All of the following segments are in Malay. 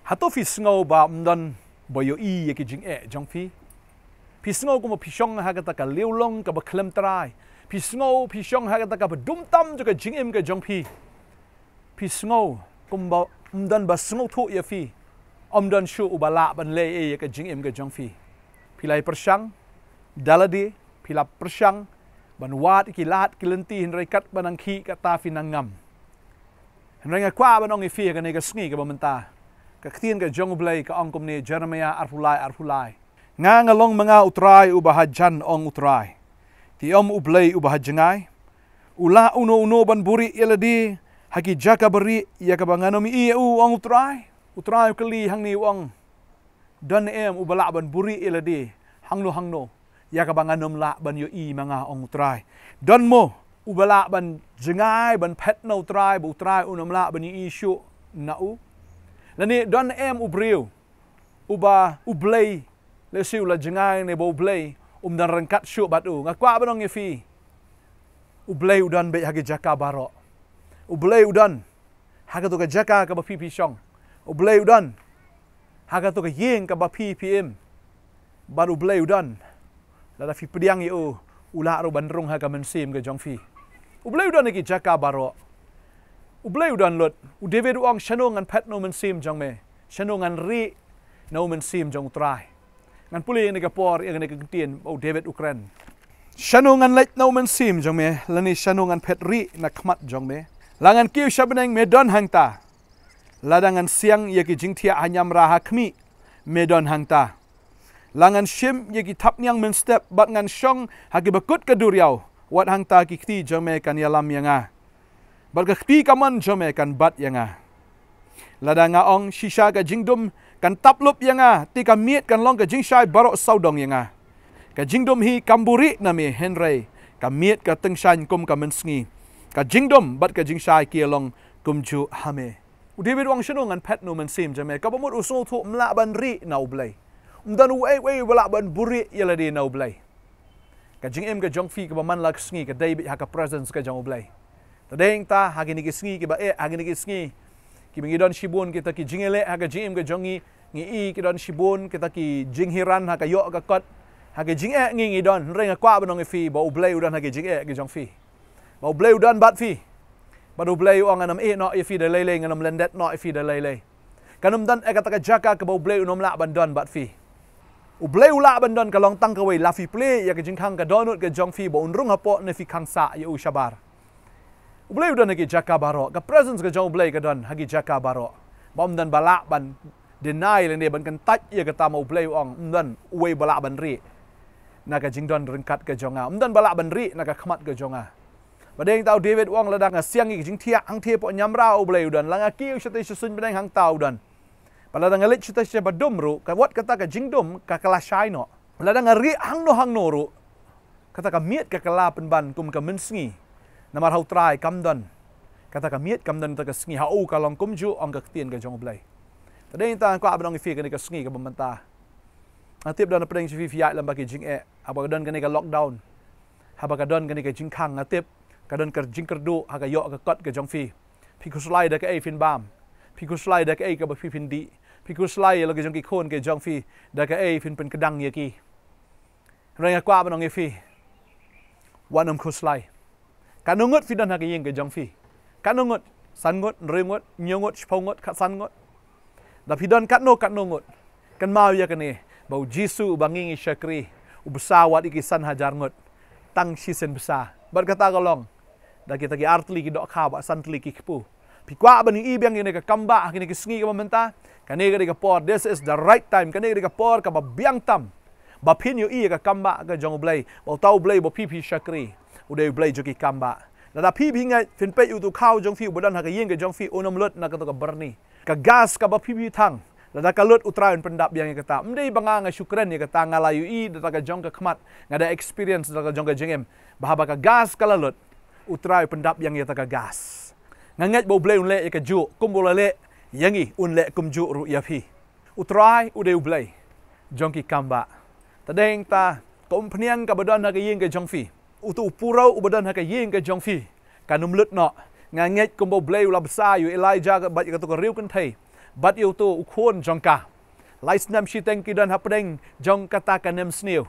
hato fi sngo ba mdan boyo i ki jing jong fi sngo ko mo pishong ha ka ta leulong ka ba klem trai sngo pishong ha ka ta ka dum tam jo ka jing ka jong fi sngo kum ba mdan ba sngo thu ya fi dan shu ubala ban le ka jing ka jong fi lai persang dalade pila persang ban wat ki lat ki lenti hin rai kat banang khi ka ta fi nangam hin rai nga kwa banong i fi ka ne ka sngi ka ba menta ka ktien ka jong blai ka ong kumne Jeremiah arfulai nga ngalong mga utray ubahajan ong utray ti ublay ubahajangai ula uno ban buri yeladi haki jaka beri ya ka banganom i ong utray kali hang ni ong dan ubala ban buri yeladi hangno ya ka banganom la ban yo i mga ong utray dan mo ubala ban jengai ban pet no utray bu utray unom la ban i shu nau lani don ubriu uba ublay lesiu la jengai ne bo ublay dan rangkat syu batu ngakwa banong fi ublay udan be hagi jaka baro ublay udan haga to ka jaka ka ba pi shong ublay udan haga to ka yeng ka ba pm baru ublay udan la fi pediang yu ula ro bandrung haga mensim ka jong fi ublay udan ki jaka baro ublay udan lot u David ong shanong an pet no men sim jong me shanong an ri no men sim jong try ngan puli ni ka por yang ni ka tien o David Ukraine shanong an let no men sim jong me lani shanong an pet ri na khmat jong me langan kiu shabeneng medon hangta ladangan siang ye ki jingthia anyam ra hakmi medon hangta langan shim ye ki thap nyang men step bat ngan shong hagi bakut ka duriau wat hangta ki khti jong me kan yalam yanga Berkati kaman jome kan bat yanga. Lada nga ong shisha ka jingdum kan taplup yanga. Tika miet kan long ka jingshai barok saudong yanga. Ka jingdum hi kamburi nami Henry. Ka miet ka tengshan kum ka mensngi. Ka jingdum bat ka jingshai kia long kumju hame. David wang shenung an pet no mensim jame. Ka pamut usul tu mla ban ri na ublay. Dan uwe wala ban buri yaladi na ublay. Ka jingem ka jongfi ka paman lag sngi ka David haka presence ka jong ublay. Tadeng ta hagi ni kisngi ki ba hagi ni kisngi ki bingidon shibun kita ki jingele haga jingim ke jongi ngi ki don shibun kita ki jinghiran haga yo ka kot haga jinge ngi don renga kwa banong fi ba ublay udan hagi jinge ki jong fi ba ublay udan bat fi ba ublay ong anam no fi de lele nganam lendet no fi de lele kanum dan kata ka jaka ka ba ublay unom la ban don bat fi ublay ula ban don ka long tang ka wei la fi play ya ka jingkhang ka donut ka jong fi ba unrung hapo ne fi khangsa ya u shabar ublay udan hagi jaka baro ka presence ka jong ublay ka don hagi jaka baro bom dan bala ban deny le ban kan tat ya ka tama ublay ong dan uwe bala ban ri na ka jingdon rengkat ka jonga dan bala ban ri na ka khmat ka jonga badeng tau David wong ladang siang ki jingthia ang the po nyamra ublay udan langa kiu shate sun badeng hang tau dan paladang alit shate she badum ru ka wat kata ka jingdum ka kala shai no ladang ri hang no ru kata ka miet ka kala penban kum ka mensngi namar hau try kamdon kata ka miet kamdon ta ka sngi hau ka long kumju ang ka tien ka jong blai tadeng ta ko abang fi ka ni ka sngi ka bamanta atip dan pedeng fi fi lam bagi jing aba don ka ni ka lockdown haba ka don ka ni ka jing khang atip ka don ka jing kerdu ha ka yo ka kot ka jong fi ku slide da ka fin bam ku slide da ka ka ba fi fin di ku slide la ka jong ki khon ka jong fi da ka fin pen kedang ye ki renga kwa abang fi wanam ku slide kanungot fi dan hagi yeng ke jong fi kanungot sangot rengot nyongot shpongot kat sangot da fi dan katno ngot kan mau ya kene bau jisu bangingi syakri ubesawat iki san hajar ngot tang sisen besar berkata kolong da kita ki artli ki dok kha ba santli ki kpu pi kwa bani i biang ni ka kamba kini ki sngi ka mamenta kane ka por this is the right time kane ka por ka ba biang tam ba pin yu i ka kamba ka jong blai bau tau blai bo pi syakri udah blay joki kamba. Nada pipi ngai fin pe utu kau jong fi ubadan haka yeng ke jong fi unom lut na kato ka berni. Ka gas ka ba pipi thang. Nada ka lut utraun pendap yang kata. Mdei banga nga syukran ya kata ngalayu i data ka jong ka khmat. Ngada experience data ka jong ka jengem. Bahaba ka gas ka lut utraun pendap yang kata ka gas. Nganget bo blay unle ya ka ju kumbula le yangi unle kumju ru ya fi. Utrai udah blay jong ki kamba. Tadeng ta kompniang ka badan haka yeng ke jong fi. Utu purau ubadan haka yeng ke jong fi kanum lut no nganget kumbo blay ula besar yu Elijah ka bat ka to riu kan thai bat yêu tu ukhon jong ka lais nam shi teng ki dan hapdeng jong kata kanem snew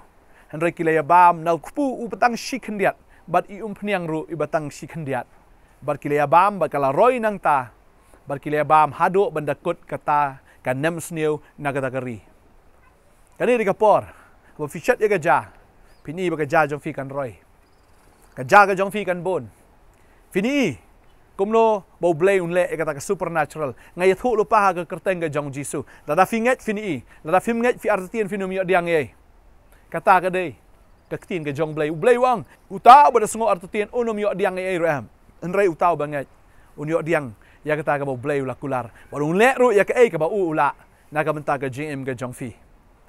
hanre kilaya bam nau kpu u patang shi khendiat bat I phniang ru I batang shi khendiat bat kilaya bam bat kala roi nang ta bat kilaya bam hado bandakut kata kanem snew nagata kari kani di kapor bo fichat ya gaja pini ba gaja jong fi kan roi gaja ga jong fi kan bon fini kumno bau blay unle kata ka supernatural ngai thu lupa ha ka kerteng ga jong Jisu lada finget fini lada finget fi artien finum yo diang ye kata ka dei ka tin ga jong blay wang uta ba da sngo artien unum yo diang ye ram enrai utau banget un yo diang ya kata ka bau blay ulakular baru le ru ya ka ka ba ula na ka menta ka jm ga jong fi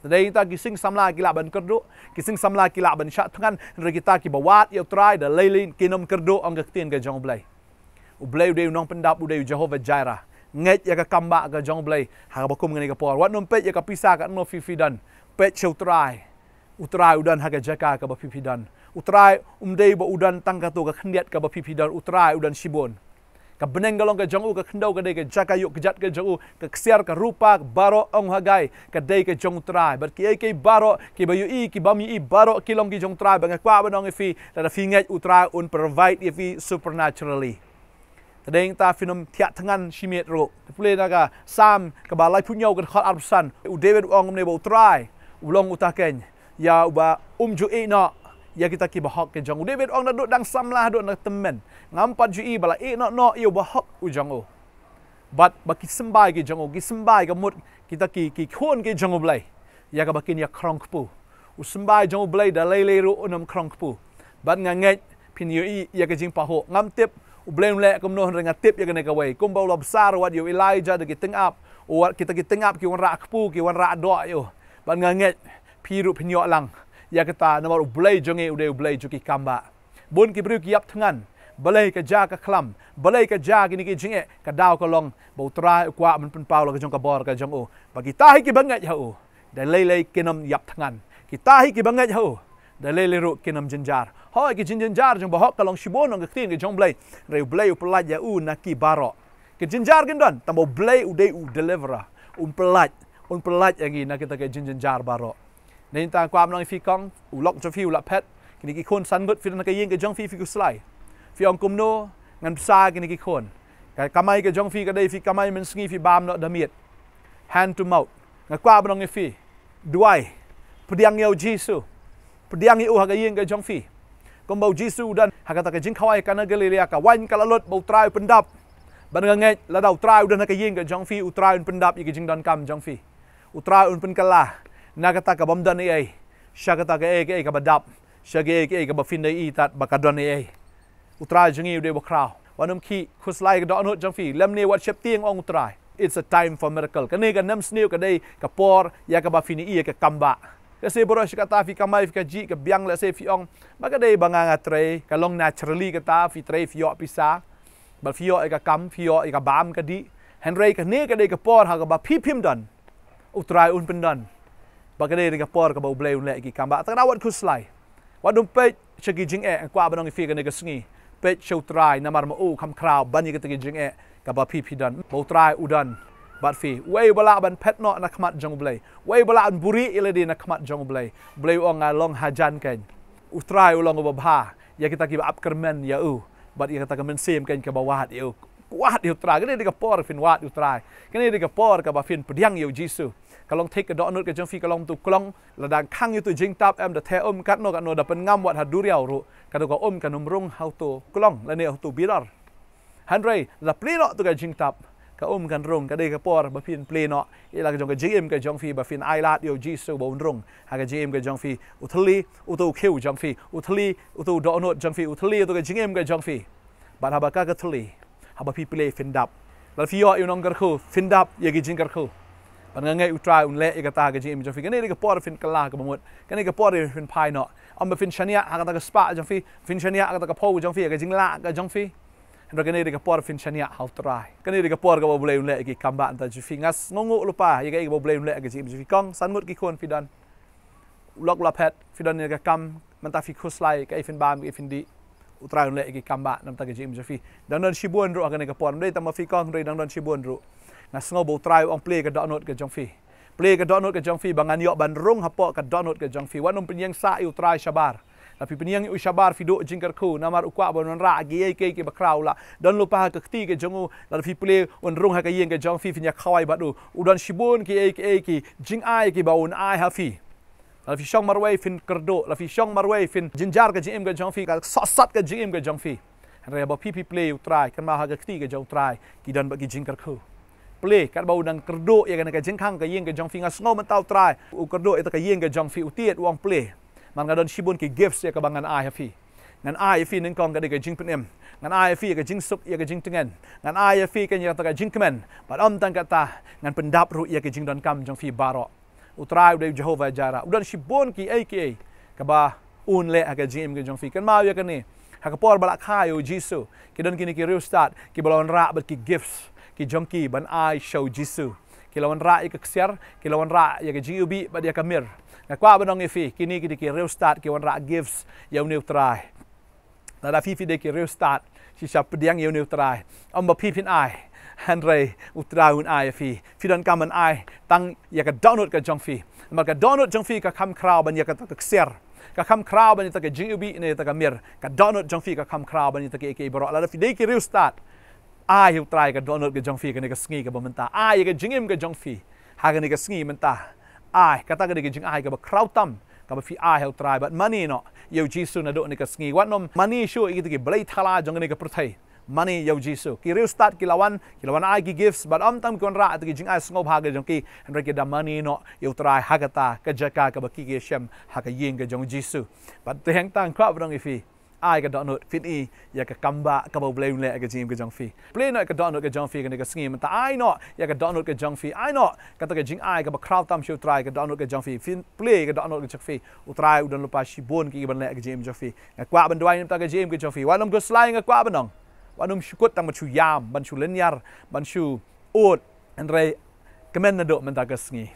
tadai ta kising samla kila ban kerdo kising samla kila ban sha thangan re kita ki bawat yo try da leilin kinom kerdo ang ga tin ga jong blay ublay de nong pendap ude Jehovah Jireh nget ya ka kamba ga jong blay ha ba kum ngani ka por wat nom pet ya ka pisa ka no fi dan pet chau utrai udan ha ga jaka ka ba fi dan utrai umdei ba udan tang ka tu ka khndiat ka ba fi dan utrai udan sibon ka beneng galong ka jong u ka khendau ka de ka jaka yuk ka jat ka jong u ka ksiar ka rupa baro ong hagai ka de ka jong utrai bar ki baro ki ba yu ki bam yi baro ki long ki jong utrai ba nga kwa ba nong fi da fi nget utrai un provide fi supernaturally tadeng ta finom tiat tangan shimet ro pule naga sam ka balai punyau ka khat arsan u David ong ne bo try ulong utaken ya uba ju no ya kita ki bahok ke jong David ong na duk dang samlah duk na temen ngampat ju bala no yo bahok u jong o but baki sembai ke jong o ki sembai ka mut kita ki khon ke jong o blai ya ka bakin ya krong pu u sembai jong o blai da lele ro unam krong pu bat nganget pin yo ya ka jing paho ngam tip ublem le kumno renga tip ya kena kawai kumbau lo besar wat yo Elijah de geteng up wat kita geteng up ki wan ra kpu ki wan ra do yo ban nganget piru pinyo lang ya kata nomor ublei jonge ude ublei juki kamba bun ki bru ki yap thangan balai ka ja ka khlam balai ka ja ki ni ki jinge ka daw ka long bau tra kwa man pen pau lo ka jong ka bor ka jong o bagi tahi ki bangat ya o da lei kinam yap thangan ki tahi ki bangat ya o da lei ru kinam jinjar hoi ki jinjar jong bahok kalong shibon ong tin ki jong blay reu blay pelaj ya na ki baro ki jinjar gendon tambo blay ude deliverer pelaj agi na kita ke jinjar baro nen ta kwam nong fi kong ulok jo fi ulap pet kini ki khon san gut fi na ka yin ke jong fi ku slai fi ong kumno ngan sa kini ki khon ka kamai ke jong fi ka dei fi kamai men sngi fi bam no damit hand to mouth na kwam nong fi duai pediang yo Jisu pediang yu ha ka yin ke jong fi bau Jisu dan hakata ka jing khawai kana Galilea ka wan kala lot bau trai pendap ban nget la dau trai dan ka ying ka jong fi utrai un pendap yi jing dan kam jong fi utrai un pen kala na kata ka bam dan ai sha kata ka ke ka badap sha ke ka ba fin dai tat ba ka don ai utrai jing yu de ba kraw wanum ki khuslai ka don hot jong fi lam ne wat shep tieng ong utrai it's a time for miracle ka ne ka nam sneu ka dai ka por ya ka ba fin i ka kamba kasi boros kata fi kamai fi kaji ke biang la se fi ong maka dei banganga tre kalong naturally kata fi tre fi yo pisa ba fi yo ka kam fi yo ka bam ka di henry ka ne ka dei ka por ha ka ba pi pim dan utrai un pendan ba ka dei ka por ka ba blei un le ki kamba ta wat khuslai wadum pe chagi jing kwa banong fi ka ne ka sngi pe chau trai namar ma u kham kraw ban yi ka ti jing ka ba pi dan ba utrai udan bat fi wei bala ban pet no na khmat jong blai wei bala an buri iladi na khmat jong blai ong long hajan kan utrai ulong ba bha ya kita ki ap kermen ya bat ya kita kemen sem kan ka bawat ya kuat ya utrai kene ka por fin wat utrai kene ka por ka ba fin pediang ya Jisu kalong take ka do nut ka jong fi kalong tu klong ladang khang yu tu jing tap em da the kat no da pen ngam wat haduriau ru ka ko ka numrung how to klong la ne how to birar hanrei la plino tu ka jing tap ka kan rung ka dei ka por ba fin play no ila ka jong ka gm ka jong fi ba fin ai lat yo Jisu bo rung ha ka gm ka jong fi uthli utu khiu jong fi uthli utu do no jong fi uthli to ka gm ka jong fi ba ha ba ka thli ha ba fi play fin dap la fi yo nong kar khu fin dap ye ki jing kar khu ban ngai utrai un le ka ta ka gm jong fi ka ne ka por fin kala ka mot ka ne ka por fin pai no am ba fin shania ha ka ta ka spa jong fi fin shania ka ta ka po jong fi ka jing la ka jong fi Hendra kene de kapor fin chania how try. Kene de kapor ka boleh unle ki kamba anta jufi ngas ngongo lupa ye ka boleh unle ki jufi kong sanmut ki khon fidan. Ulok la pet fidan ne ka kam manta fi khuslai ka ifin bam ki ifin di utrai unle ki kamba nam ta ki jufi. Dan dan shibun ro kene kapor de tam fi kong re dan dan shibun ro. ngasngo bo try ong play ka donut ka jong fi play ka donut ka jong fi bangan yo ban rung hapo ka donut ka jong fi wanom penyang sa u try shabar tapi penyang u shabar fi do jingkar ku namar ukwa bon ra gi ke bakraw la don lupa ka kti ke jongu la fi play on rung ha ka yeng ka jong fi nya khawai badu udan shibun ki jing ai ki ba un ai ha fi la fi shong marway fin kerdo la fi shong marway fin jinjar ka jim ka jong fi ka sat ka jim ka jong fi re ba pp play u try kan ma ha ka kti ka jong try ki dan ba ki jingkar ku play kat bau nang kerdo ya kan ka jing khang ka yeng ka jong fi ngas ngau mentau try u kerdo eta ka yeng ka jong fi u tiet uang play man ga don shibun ki gifts ya ka bangan ai ha fi ngan ai fi ning kong ka de ka jing penem ngan ai fi ka jing sup ya ka jing tengen ngan ai fi ka nya ta ka jing kemen ba om tang kata ngan pendap ru ya ka jing don kam jong fi baro utrai de Jehovah jara udan shibun ki aka ka ba un le ka jing ka jong fi kan ma ya kan ni ha ka por balak khayo jisu ki don kini ki real start ki balon ra bat ki gifts ki jong ki ban ai show jisu ki lawan ra ka ksiar ki lawan ra ya ka jing ubi ba dia ka mir na kwa ba dong fi kini ki real start ki wan ra gifts ya new try na da fi de ki real start si sap pediang ya new try om ba pi pin ai Andre utraun ai fi don kam an ai tang ya ka download ka jong fi ma ka download jong fi ka kam kraw ban ya ka ksiar ka kam kraw ban ta ka jing ubi ne ta ka mir ka download jong fi ka kam kraw ban ta ke bro la fi de ki real start ai hu try ka download ka jong fi ka ne ka sngi ka bamenta ai ka jingim ka jong fi ha ka ne ka sngi menta ai kata ka ne ka jing ai ka ba kraw tam ka ba fi ai hu try but money no yo jisu na do ne ka sngi wat nom money show i ki blai thala jong ne ka prothai money yo jisu ki real start ki lawan ai ki gifts but tam kon ra at ki jing ai sngob ha ga jong ki andre ki da money no yo try ha ka ta ka jaka ka ba ki shem ha ka yeng ka jong jisu but te hang tang krap dong ifi ai ka donut fit i ya ka kamba ka ba blame le ka jim ka jong fi play no ka donut ka jong fi ka ne ka sngim ta ai no ya ka donut ka jong fi ai no ka ta ka jing ai ka ba crowd tam show try ka donut ka jong fi fin play ka donut ka jong fi u try u don lupa shibon ki ban le ka jim jong fi ka kwa ban dwai ta ka jim ka jong fi wanom ko slai ka kwa ban nong wanum shukut tang machu yam ban shu lenyar ban shu ot andre kemen na do man ta ka sngi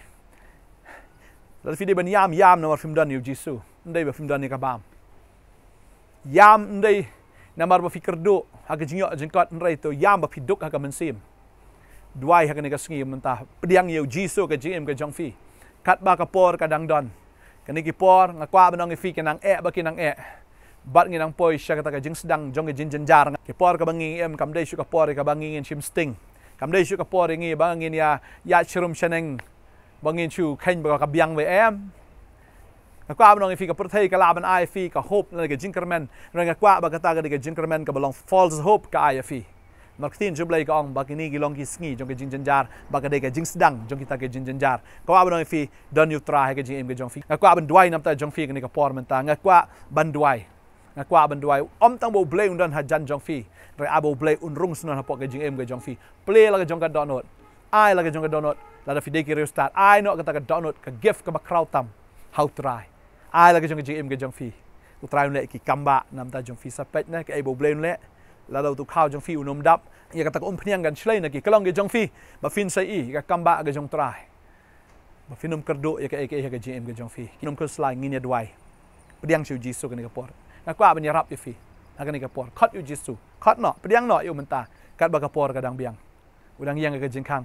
la fi de ban yam no film dan yu jisu ndai ba film dan ni ka bam yam ndai namar ba fikir do ha ka jingyo jingkot ndai to yam ba fiduk ha ka mensim duai ha ka ni ka sngi mentah pediang yu jisu ka jim ka jong fi kat ba ka por ka dang don ka ni ki por ngakwa ban nong fi ka nang ba ki nang bat nginang poi sya kata ka jing sedang jong jin jenjar ke por ka bangi em kam dei shu ka por ka bangi ngin shim sting kam dei shu ka por ngi bangin ya chrum shaneng bangin chu khain ba ka biang we em ka kwa ba ngi fi ka prthei ka laban ai fi ka hope na ka jinkerman rang ka kwa ba ka ta ka jinkerman ka belong false hope ka ai fi marketing jublai ka ong ba kini gilong ki sngi jong jin jenjar ba ka dei ka jing sedang jong kita ka jin jenjar ka wa ba ngi fi don you try ka jing em ka jong fi ka kwa ban duai nam ta jong fi ka ni ka por man ta nga kwa ban duai ngakwa ban duai om tang bo blay undan hajan jong fi re abo blay unrung sunan hapok ke jing em ke jong fi play la ke jong ka donut ai la ke jong ka donut la da fide ki real start ai no ka ta ka donut ka gift ka ba crowd tam how try ai la ke jong ka jing em ke jong fi u try le ki kamba nam ta jong fi sapet na ke abo blay le la da tu khaw jong fi unom dap ya ka ta ka pniang gan chlei na ki kalong ke jong fi ba fin sai i ka kamba ke jong try ba finum kerdo ya ka ke jing em ke jong fi kinom ko slai ngin ya duai pediang siu jisu ka ni ka por ngakwa ban yarap ifi akan ka por khat yu jisu khat no pediang no yu menta kat ba ka por ka dang biang udang yang ka jingkang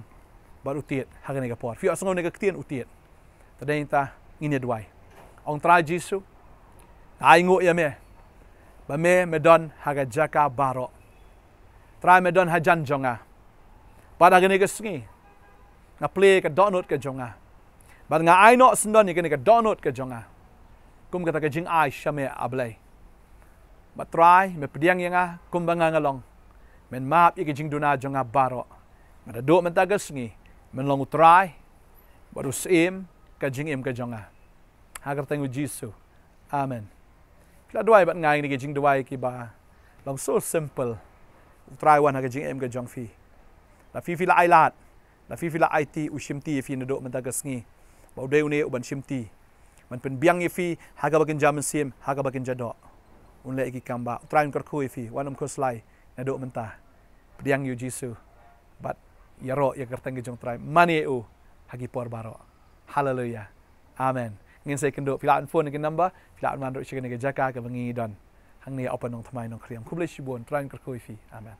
baru tiet hakan ka por fi asngo ne ka tien utiet tadai ta ngin dwai ong tra jisu ai ngo ya me ba me don haga jaka baro tra me don hajan jonga pada gane ka sngi nga play ka donut ka jonga ba nga ai no sndon ni ka donut ka jonga kum kata ka jing ai shame ablai ba try me pediang yang kumbanga ngalong men map i jing duna jonga baro mada do men tagas ngi men long try baru sim ka jing em ka jonga hagar tengu jisu amen la duai bat ngai ni jing duai ki ba long so simple try one ka jing em ka jong fi la fi la ailat la fi la it ushimti fi na do men tagas ngi ba de une uban shimti man pen biang fi haga bakin jaman sim haga bakin jado unle iki kamba train kar khu fi wanam ko slai na do menta pediang yu jisu but yaro ya kertang jong try mani u hagi por baro hallelujah amen ngin sai kendo pilaan phone ke number pilaan man ro chicken ke jaka ke bangi don hang ni open nong thamai nong kriam kuble shibon train kar khu fi amen